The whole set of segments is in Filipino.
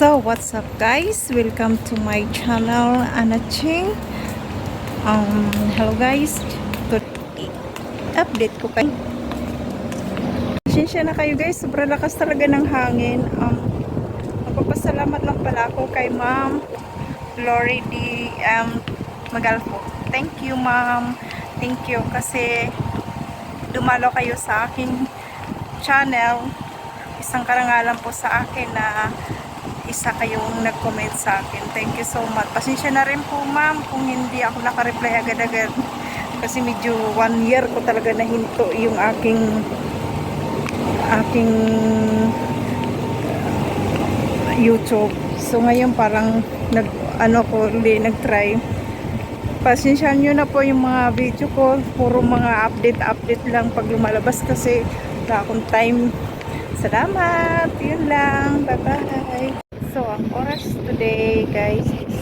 So, what's up guys? Welcome to my channel, Anna Ching. Hello guys. Update ko kayo. Pasensya na kayo guys. Sobrang lakas talaga ng hangin. Magpapasalamat lang pala ako kay Ma'am Lori D. Magalpo. Thank you Ma'am. Thank you kasi dumalo kayo sa aking channel. Isang karangalan po sa akin na isa kayong nag-comment sa akin. Thank you so much. Pasensya na rin po ma'am kung hindi ako naka-reply agad-agad. Kasi medyo 1 year ko talaga nahinto yung aking YouTube. So ngayon parang nag-try. Pasensya nyo na po yung mga video ko. Puro mga update lang pag lumalabas kasi wala akong time. Salamat. Yun lang. Bye-bye. So, ang oras today, guys, is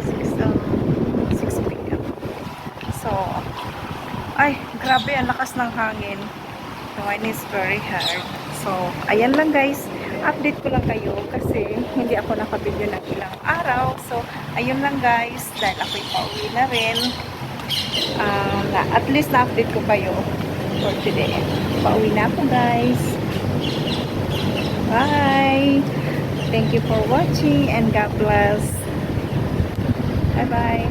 6 p.m. So, ay, grabe, ang lakas ng hangin. The wind is very hard. So, ayan lang guys. Update ko lang kayo kasi hindi ako nakabidyo ng ilang araw. So, ayun lang guys. Dahil ako'y pauwi na rin. At least na-update ko kayo for today. Pauwi na ako guys. Bye. Thank you for watching and God bless. Bye bye.